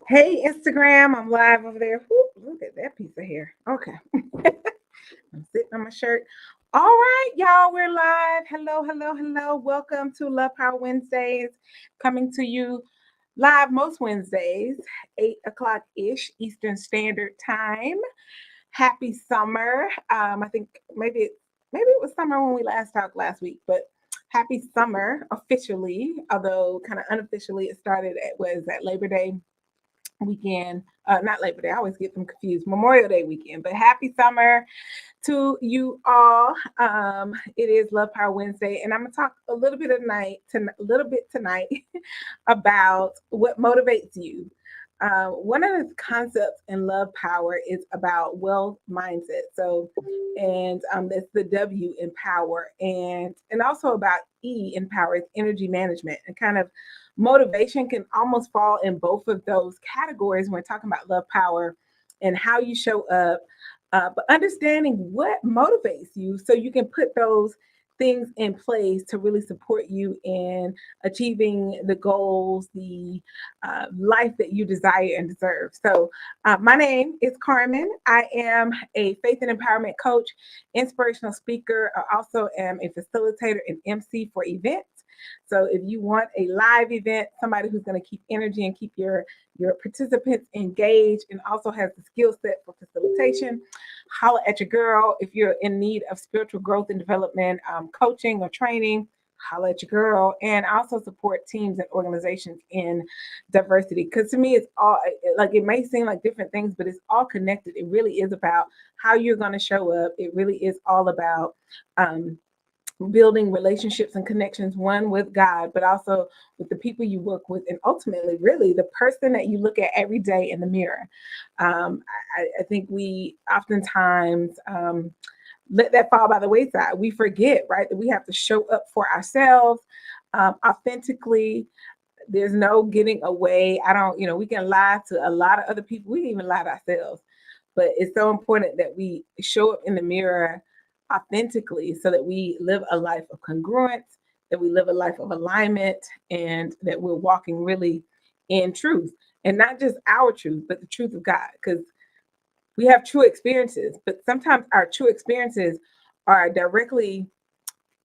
Hey, Instagram, I'm live over there. Whoop, look at that piece of hair. Okay. I'm sitting on my shirt. All right, y'all, we're live. Hello, hello, hello. Welcome to Love Power Wednesdays, coming to you live most Wednesdays, 8 o'clock ish Eastern Standard Time. Happy summer. I think maybe it was summer when we last talked last week, but happy summer officially, although kind of unofficially it started at Labor Day weekend, not Labor Day. I always get them confused. Memorial Day weekend, but happy summer to you all. It is Love Power Wednesday, and I'm gonna talk a little bit tonight about what motivates you. One of the concepts in Love Power is about wealth mindset. So, and that's the W in power, and also about E in power is energy management, and kind of motivation can almost fall in both of those categories when we're talking about love power and how you show up, but understanding what motivates you so you can put those things in place to really support you in achieving the goals, the life that you desire and deserve. So, my name is Carmen. I am a faith and empowerment coach, inspirational speaker. I also am a facilitator and MC for events. So if you want a live event, somebody who's going to keep energy and keep your participants engaged and also has the skill set for facilitation, holla at your girl. If you're in need of spiritual growth and development, coaching or training, holla at your girl. And also support teams and organizations in diversity. Because to me, it's all like it may seem like different things, but it's all connected. It really is about how you're going to show up. It really is all about building relationships and connections, one with God, but also with the people you work with, and ultimately, really, the person that you look at every day in the mirror. I think we oftentimes let that fall by the wayside. We forget, right, that we have to show up for ourselves authentically. There's no getting away. I don't, we can lie to a lot of other people. We can even lie to ourselves. But it's so important that we show up in the mirror authentically so that we live a life of congruence, that we live a life of alignment, and that we're walking really in truth. And not just our truth, but the truth of God. Because we have true experiences, but sometimes our true experiences are directly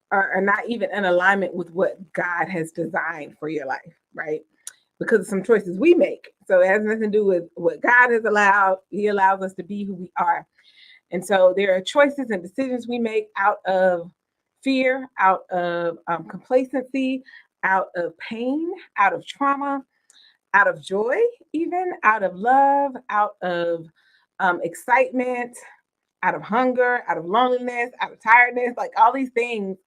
are not even in alignment with what God has designed for your life, right? Because of some choices we make. So it has nothing to do with what God has allowed. He allows us to be who we are. And so there are choices and decisions we make out of fear, out of complacency, out of pain, out of trauma, out of joy, even out of love, out of excitement, out of hunger, out of loneliness, out of tiredness, like all these things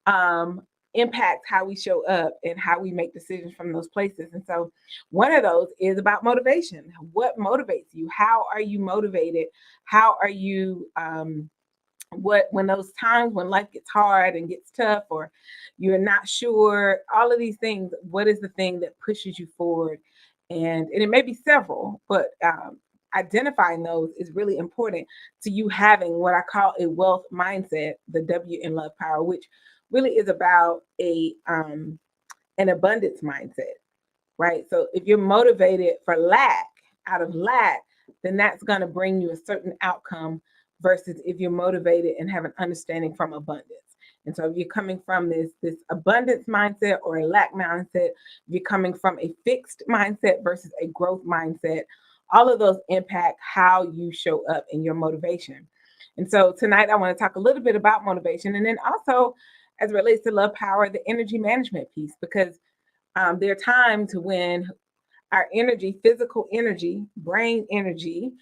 um, impact how we show up and how we make decisions from those places. And so one of those is about motivation. What motivates you? How are you motivated? How are you what when those times when life gets hard and gets tough or you're not sure, all of these things, what is the thing that pushes you forward? And it may be several, but identifying those is really important to you having what I call a wealth mindset, the W in love power, which really is about a an abundance mindset, right? So if you're motivated for lack, out of lack, then that's going to bring you a certain outcome versus if you're motivated and have an understanding from abundance. And so if you're coming from this abundance mindset or a lack mindset, if you're coming from a fixed mindset versus a growth mindset, all of those impact how you show up in your motivation. And so tonight I want to talk a little bit about motivation, and then also as it relates to love power, the energy management piece, because there are times when our energy, physical energy, brain energy,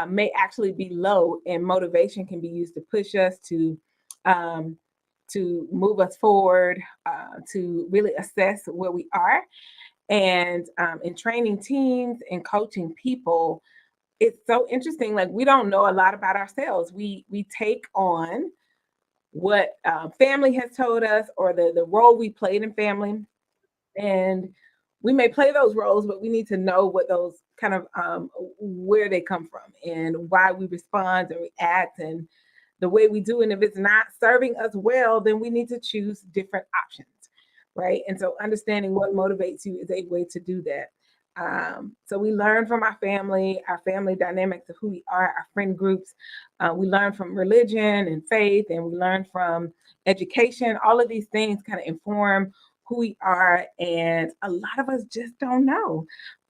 may actually be low, and motivation can be used to push us um, to move us forward, to really assess where we are. And in training teams and coaching people, it's so interesting. Like we don't know a lot about ourselves. We take on what family has told us or the role we played in family, and we may play those roles, but we need to know what those kind of where they come from and why we respond and react and the way we do. And if it's not serving us well, then we need to choose different options, right? And so understanding what motivates you is a way to do that. So we learn from our family dynamics of who we are, our friend groups. We learn from religion and faith, and we learn from education. All of these things kind of inform who we are, and a lot of us just don't know.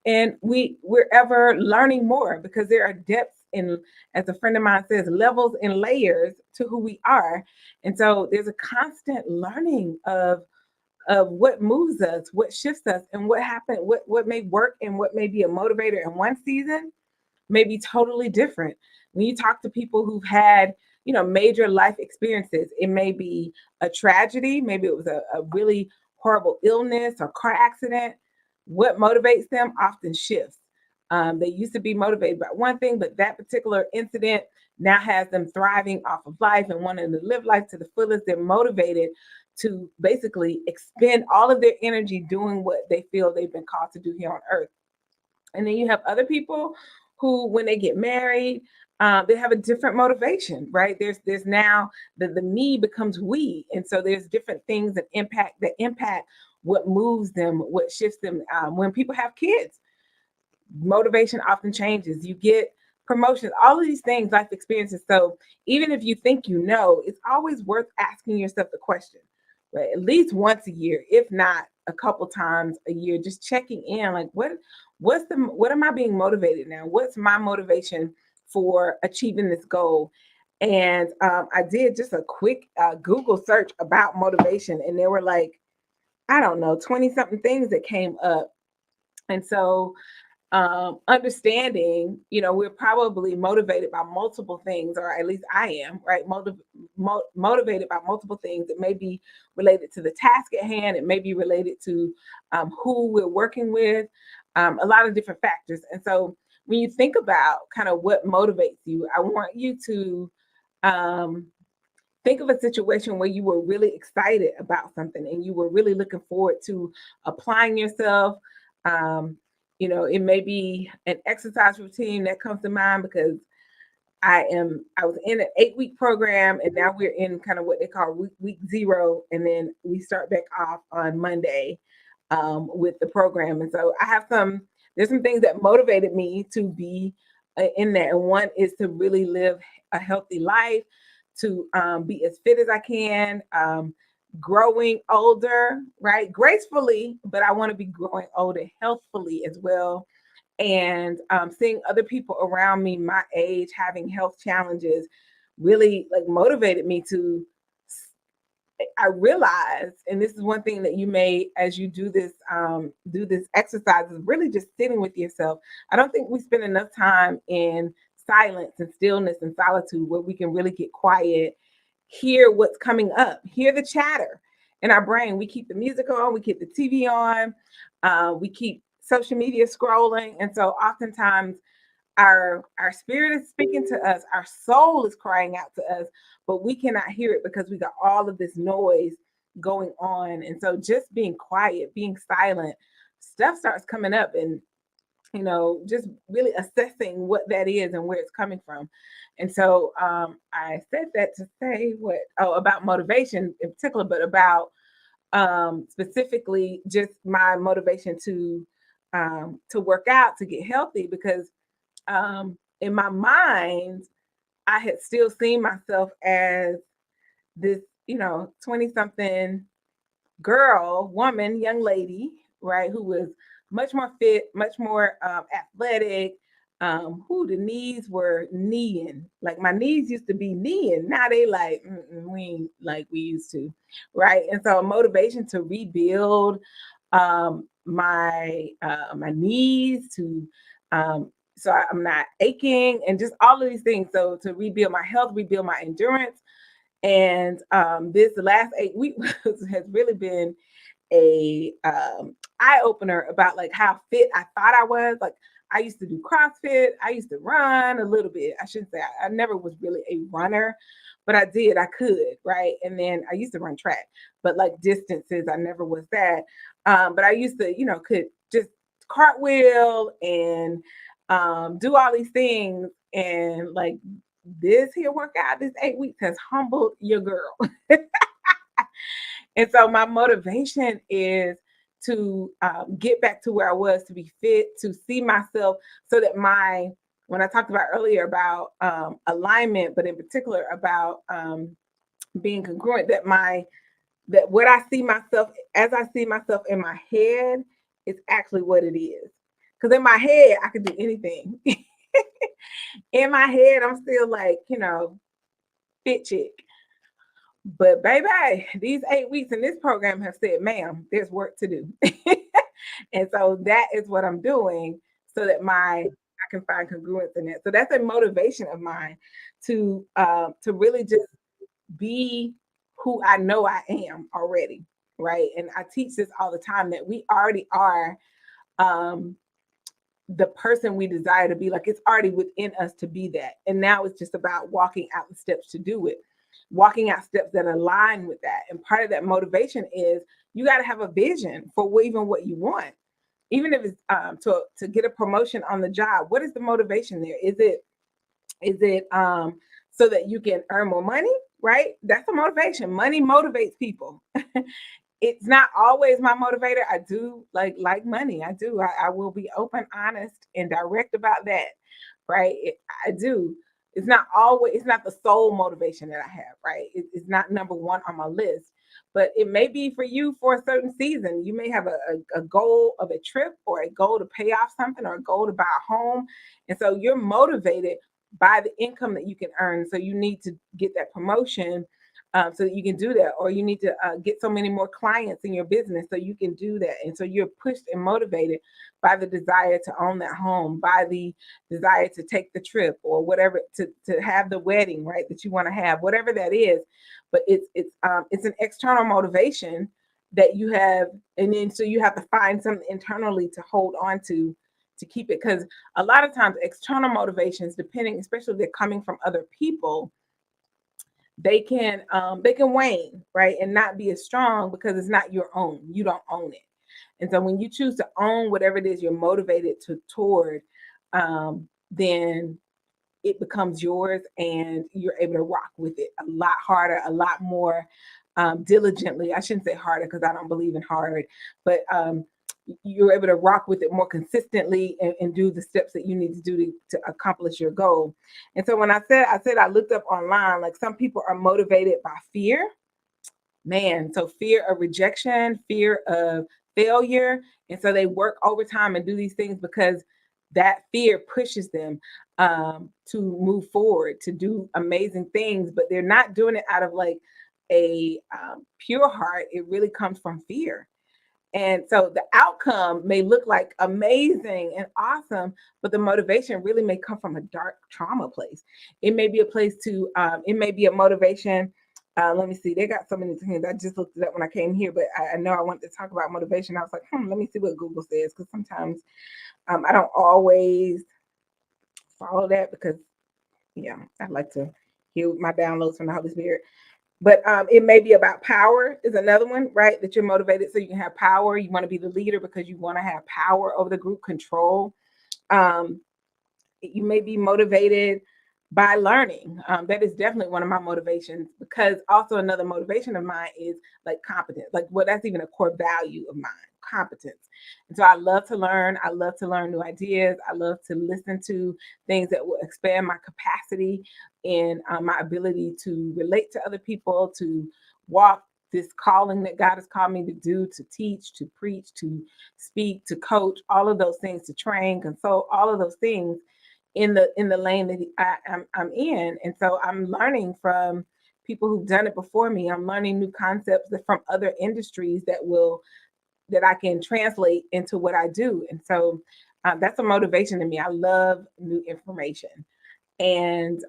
And we're ever learning more because there are depths in, as a friend of mine says, levels and layers to who we are. And so there's a constant learning of what moves us, what shifts us, and what happened, what may work and what may be a motivator in one season may be totally different. When you talk to people who've had, major life experiences, it may be a tragedy, maybe it was a really horrible illness or car accident. What motivates them often shifts. They used to be motivated by one thing, but that particular incident now has them thriving off of life and wanting to live life to the fullest. They're motivated to basically expend all of their energy doing what they feel they've been called to do here on earth. And then you have other people who, when they get married, they have a different motivation, right? There's now the me becomes we, and so there's different things that impact what moves them, what shifts them. When people have kids, motivation often changes. You get promotions, all of these things, life experiences. So even if you think it's always worth asking yourself the question, right? At least once a year, if not a couple times a year, just checking in, like what am I being motivated now? What's my motivation for achieving this goal? And I did just a quick Google search about motivation, and there were like, I don't know, 20 something things that came up. And so understanding, we're probably motivated by multiple things, or at least I am, right? Motivated by multiple things. It may be related to the task at hand. It may be related to who we're working with, a lot of different factors. And so when you think about kind of what motivates you, I want you to um, think of a situation where you were really excited about something and you were really looking forward to applying yourself. Um, it may be an exercise routine that comes to mind because I was in an 8-week program, and now we're in kind of what they call week zero, and then we start back off on Monday with the program. And so there's some things that motivated me to be in there. And one is to really live a healthy life, to be as fit as I can, growing older, right? Gracefully, but I want to be growing older healthfully as well. And seeing other people around me my age having health challenges really like motivated me to. I realized, and this is one thing that you may, as you do this exercise, is really just sitting with yourself. I don't think we spend enough time in silence and stillness and solitude where we can really get quiet, hear what's coming up, hear the chatter in our brain. We keep the music on, we keep the TV on, we keep social media scrolling, and so oftentimes our spirit is speaking to us, our soul is crying out to us, but we cannot hear it because we got all of this noise going on. And so just being quiet, being silent, stuff starts coming up, and just really assessing what that is and where it's coming from. And so I said that to say about motivation in particular, but about specifically just my motivation to work out, to get healthy, because in my mind, I had still seen myself as this, 20 something woman, young lady, right, who was much more fit, much more athletic, who the knees were kneeing. Like my knees used to be kneeing. Now they like, we ain't like we used to, right? And so a motivation to rebuild my knees to so I'm not aching and just all of these things. So to rebuild my health, rebuild my endurance. And this last 8 weeks has really been a eye opener about like how fit I thought I was. Like I used to do CrossFit, I used to run a little bit. I shouldn't say I never was really a runner, but I could, right? And then I used to run track, but like distances, I never was that. But I used to, could just cartwheel and do all these things. And like this here workout, this 8 weeks has humbled your girl. And so my motivation is to get back to where I was, to be fit, to see myself, so that when I talked about earlier about alignment, but in particular about being congruent, that what I see myself as I see myself in my head is actually what it is. Because in my head, I could do anything. In my head, I'm still like, fit chick. But baby, these 8 weeks in this program have said, ma'am, there's work to do. And so that is what I'm doing, so that I can find congruence in it. So that's a motivation of mine to really just be who I know I am already, right? And I teach this all the time, that we already are um, the person we desire to be. Like, it's already within us to be that. And now it's just about walking out the steps to do it, walking out steps that align with that. And part of that motivation is you got to have a vision for even what you want. Even if it's to get a promotion on the job, what is the motivation there? Is it so that you can earn more money? Right? That's the motivation. Money motivates people. It's not always my motivator. I do like money. I do. I will be open, honest, and direct about that. Right? I do. It's not always. It's not the sole motivation that I have. Right? It's not number one on my list. But it may be for you for a certain season. You may have a goal of a trip, or a goal to pay off something, or a goal to buy a home, and so you're motivated by the income that you can earn. So you need to get that promotion, so that you can do that, or you need to get so many more clients in your business so you can do that. And so you're pushed and motivated by the desire to own that home, by the desire to take the trip, or whatever, to have the wedding, right, that you want to have, whatever that is. But it's an external motivation that you have, and then so you have to find something internally to hold on to keep it. Because a lot of times external motivations, depending, especially if they're coming from other people, they can wane, right, and not be as strong, because it's not your own. You don't own it. And so when you choose to own whatever it is you're motivated toward, then it becomes yours, and you're able to rock with it a lot harder, a lot more diligently. I shouldn't say harder, because I don't believe in hard, but you're able to rock with it more consistently, and do the steps that you need to do to accomplish your goal. And so when I said I looked up online, like, some people are motivated by fear, man. So fear of rejection, fear of failure. And so they work overtime and do these things because that fear pushes them to move forward, to do amazing things, but they're not doing it out of like a pure heart. It really comes from fear. And so the outcome may look like amazing and awesome, but the motivation really may come from a dark trauma place. It may be a place it may be a motivation. Let me see. They got so many things. I just looked it up when I came here, but I know I wanted to talk about motivation. I was like, let me see what Google says, because sometimes I don't always follow that, because, yeah, I like to hear my downloads from the Holy Spirit. But it may be about power is another one, right? That you're motivated so you can have power. You want to be the leader because you want to have power over the group, control. Um, you may be motivated by learning. That is definitely one of my motivations, because also another motivation of mine is like competence. Like, well, that's even a core value of mine, competence. And so I love to learn. I love to learn new ideas. I love to listen to things that will expand my capacity and my ability to relate to other people, to walk this calling that God has called me to do, to teach, to preach, to speak, to coach, all of those things, to train, consult, all of those things in the lane that I'm in. And so I'm learning from people who've done it before me. I'm learning new concepts from other industries that I can translate into what I do. And so that's a motivation to me. I love new information. And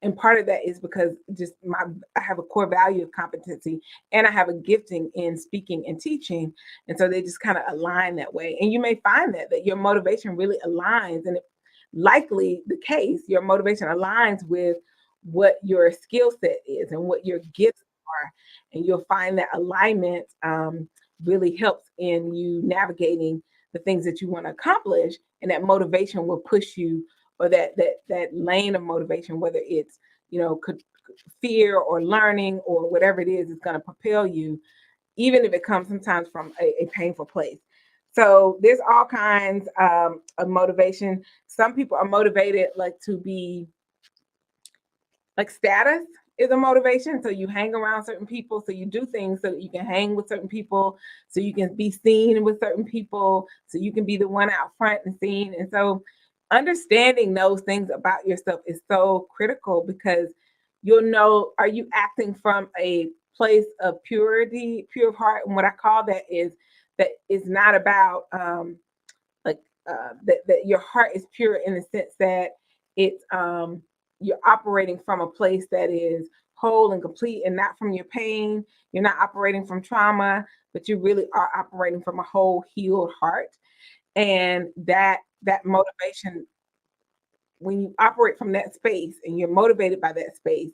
and part of that is because I have a core value of competency, and I have a gifting in speaking and teaching. And so they just kind of align that way. And you may find that your motivation really aligns, and likely the case, your motivation aligns with what your skill set is and what your gifts are. And you'll find that alignment really helps in you navigating the things that you want to accomplish. And that motivation will push you, or that lane of motivation, whether it's, could fear or learning or whatever it is going to propel you. even if it comes sometimes from a painful place. So there's all kinds of motivation. Some people are motivated like to be like status is a motivation. So you hang around certain people, so you do things so that you can hang with certain people, so you can be seen with certain people, so you can be the one out front and seen. And so understanding those things about yourself is so critical because you'll know, are you acting from a place of purity, pure of heart? And what I call that is not about like that your heart is pure in the sense that it's you're operating from a place that is whole and complete and not from your pain. You're not operating from trauma, but you really are operating from a whole healed heart. And that motivation, when you operate from that space and you're motivated by that space,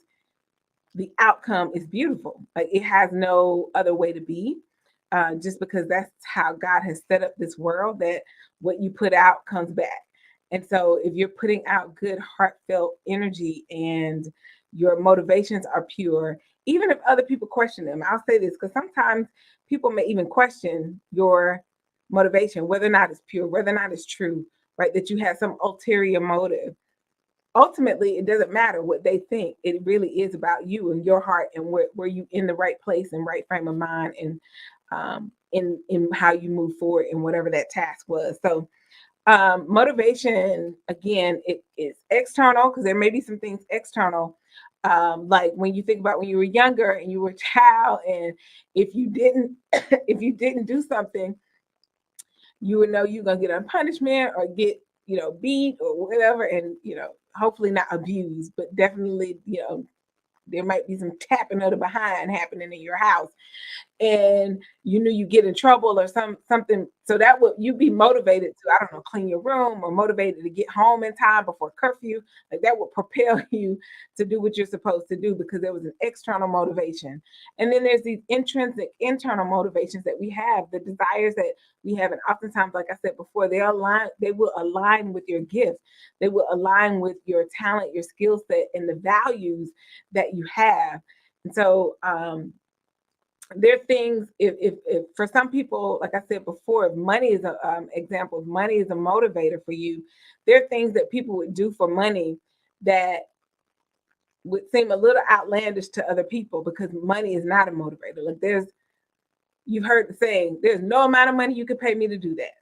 the outcome is beautiful. Like it has no other way to be, just because that's how God has set up this world, that what you put out comes back. And so if you're putting out good, heartfelt energy and your motivations are pure, even if other people question them, I'll say this because sometimes people may even question your motivation, whether or not it's pure, whether or not it's true, right? That you have some ulterior motive. Ultimately, it doesn't matter what they think. It really is about you and your heart and where you in the right place and right frame of mind and in how you move forward in whatever that task was. So motivation, again, it is external because there may be some things external. Like when you think about when you were younger and you were a child, and if you didn't if you didn't do something, you would know you're gonna get a punishment or get, beat or whatever, and hopefully not abused, but definitely, there might be some tapping of the behind happening in your house, and you knew you get in trouble or something. So that would you be motivated to, I don't know, clean your room or motivated to get home in time before curfew. Like that would propel you to do what you're supposed to do because there was an external motivation. And then there's these intrinsic internal motivations that we have, the desires that we have. And oftentimes, like I said before, they will align with your gifts. They will align with your talent, your skill set, and the values that you have. And so there are things, if for some people, like I said before, if money is a example, if money is a motivator for you, there are things that people would do for money that would seem a little outlandish to other people because money is not a motivator. Like you've heard the saying, there's no amount of money you could pay me to do that.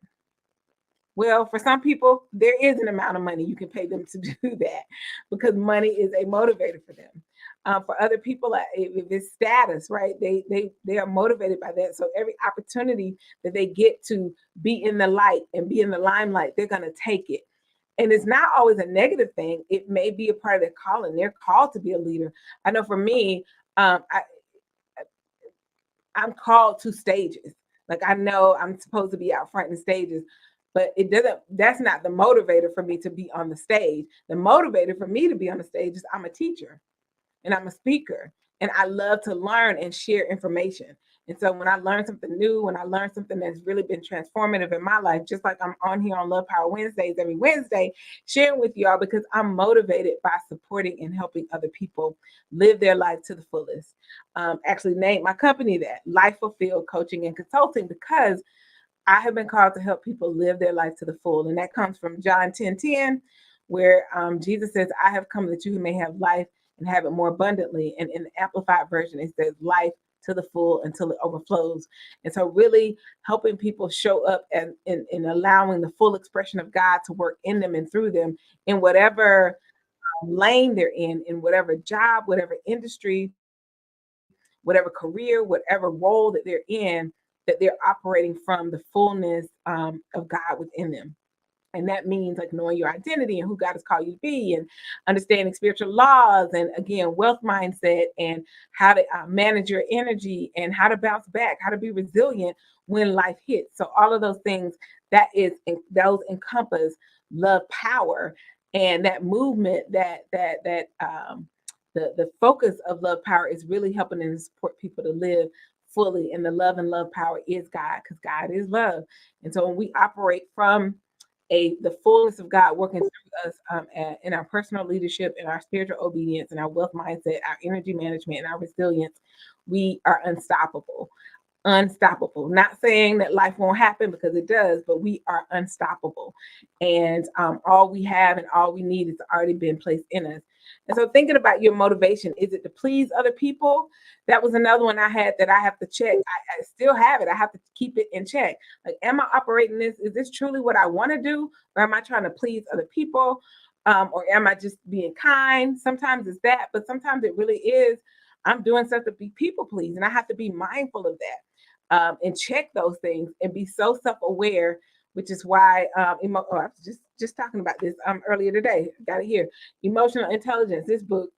Well, for some people, there is an amount of money you can pay them to do that because money is a motivator for them. For other people, if it's status, right? They are motivated by that. So every opportunity that they get to be in the light and be in the limelight, they're going to take it. And it's not always a negative thing. It may be a part of their calling. They're called to be a leader. I know for me, I'm called to stages. Like I know I'm supposed to be out front in stages, but that's not the motivator for me to be on the stage. The motivator for me to be on the stage is I'm a teacher and I'm a speaker and I love to learn and share information. And so when I learn something new, when I learn something that's really been transformative in my life, just like I'm on here on Love Power Wednesdays every Wednesday, sharing with y'all because I'm motivated by supporting and helping other people live their life to the fullest. Actually named my company that, Life Fulfilled Coaching and Consulting, because I have been called to help people live their life to the full. And that comes from John 10:10, where Jesus says, I have come that you may have life and have it more abundantly. And in the amplified version, it says life to the full until it overflows. And so really helping people show up and allowing the full expression of God to work in them and through them in whatever lane they're in whatever job, whatever industry, whatever career, whatever role that they're in, that they're operating from the fullness of God within them. And that means like knowing your identity and who God has called you to be, and understanding spiritual laws, and again, wealth mindset, and how to manage your energy, and how to bounce back, how to be resilient when life hits. So all of those things, those encompass love power, and that movement the focus of love power is really helping and support people to live fully. And the love and love power is God, because God is love. And so when we operate from the fullness of God working through us in our personal leadership, in our spiritual obedience, and our wealth mindset, our energy management, and our resilience, we are unstoppable. unstoppable. Not saying that life won't happen, because it does, but we are unstoppable. And all we have and all we need has already been placed in us. And so, thinking about your motivation, is it to please other people? That was another one I had that I have to check. I still have it. I have to keep it in check. Like, am I operating this? Is this truly what I want to do? Or am I trying to please other people? Or am I just being kind? Sometimes it's that, but sometimes it really is. I'm doing stuff to be people please, and I have to be mindful of that, and check those things and be so self aware. Which is why, I was just talking about this earlier today. Got it here. Emotional Intelligence. This book,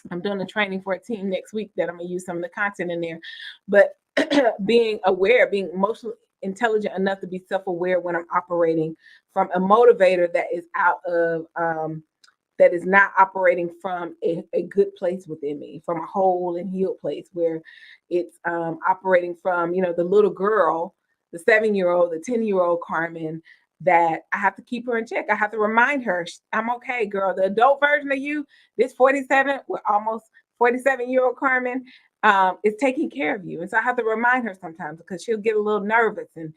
I'm doing a training for a team next week that I'm gonna use some of the content in there. But being aware, being emotionally intelligent enough to be self-aware when I'm operating from a motivator that is out of that is not operating from a good place within me, from a whole and healed place, where it's operating from, the little girl, the 7-year-old, the 10-year-old Carmen, that I have to keep her in check. I have to remind her, I'm okay, girl. The adult version of you, this 47, with almost 47-year-old Carmen, is taking care of you. And so I have to remind her sometimes, because she'll get a little nervous and,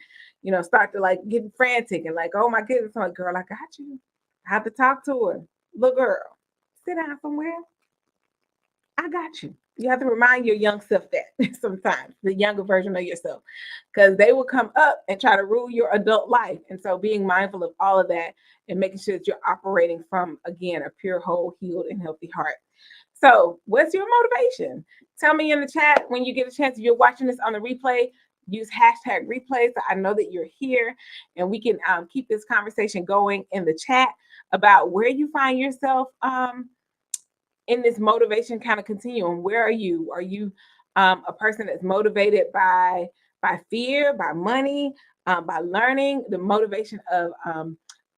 start to like get frantic and like, oh my goodness, I'm like, girl, I got you. I have to talk to her. Look, girl, sit down somewhere. I got you. You have to remind your young self that sometimes, the younger version of yourself, because they will come up and try to rule your adult life. And so being mindful of all of that and making sure that you're operating from, again, a pure, whole, healed, and healthy heart. So what's your motivation? Tell me in the chat when you get a chance. If you're watching this on the replay, use hashtag replay so I know that you're here, and we can keep this conversation going in the chat about where you find yourself in this motivation kind of continuum. Where are you? Are you a person that's motivated by fear, by money, by learning, the motivation of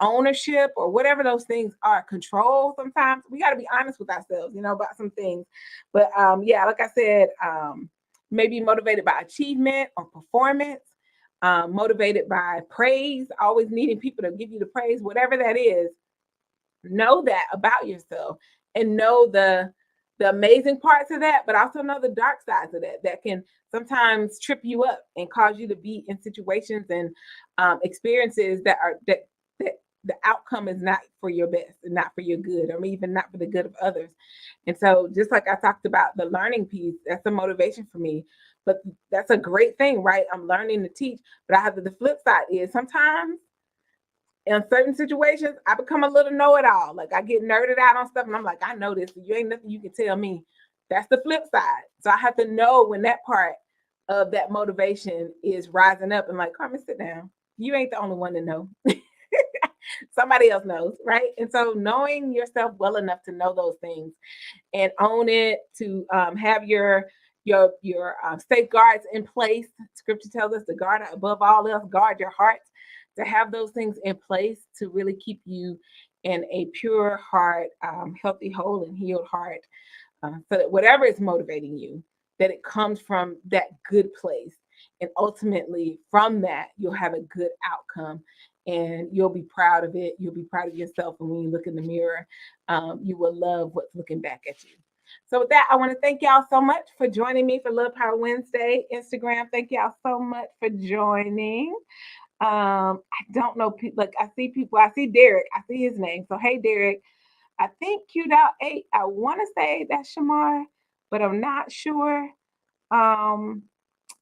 ownership, or whatever those things are? Control. Sometimes we got to be honest with ourselves, about some things. But yeah, like I said, maybe motivated by achievement or performance, motivated by praise, always needing people to give you the praise, whatever that is. Know that about yourself, and know the amazing parts of that, but also know the dark sides of that can sometimes trip you up and cause you to be in situations and experiences that the outcome is not for your best and not for your good, or even not for the good of others. And so, just like I talked about the learning piece, that's a motivation for me. But that's a great thing, right? I'm learning to teach, but I have the flip side is sometimes in certain situations, I become a little know-it-all. Like, I get nerded out on stuff, and I'm like, I know this. You ain't nothing you can tell me. That's the flip side. So I have to know when that part of that motivation is rising up, and like, Carmen, sit down. You ain't the only one to know. Somebody else knows, right? And so knowing yourself well enough to know those things and own it, to have your safeguards in place. Scripture tells us to guard above all else, guard your heart. To have those things in place to really keep you in a pure heart, healthy, whole, and healed heart, so that whatever is motivating you, that it comes from that good place, and ultimately from that you'll have a good outcome, and you'll be proud of it. You'll be proud of yourself, and when you look in the mirror, you will love what's looking back at you. So with that, I want to thank y'all so much for joining me for Love Power Wednesday. Instagram, thank y'all so much for joining. I don't know, like, I see people, I see Derek, I see his name. So hey, Derek, I think Q.8, I want to say that's Shamar, but I'm not sure. Um,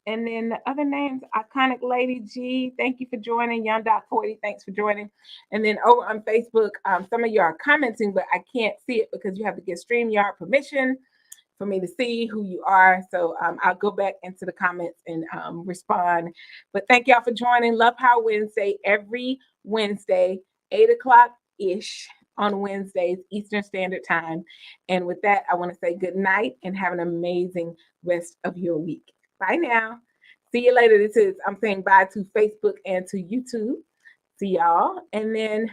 and then the other names, Iconic Lady G, thank you for joining. Young.40, thanks for joining. And then over on Facebook, some of you are commenting, but I can't see it because you have to get StreamYard permission for me to see who you are. So I'll go back into the comments and respond. But thank y'all for joining Love Power Wednesday every Wednesday, 8 o'clock ish on Wednesdays, Eastern Standard Time. And with that, I want to say good night and have an amazing rest of your week. Bye now. See you later. I'm saying bye to Facebook and to YouTube. See y'all. And then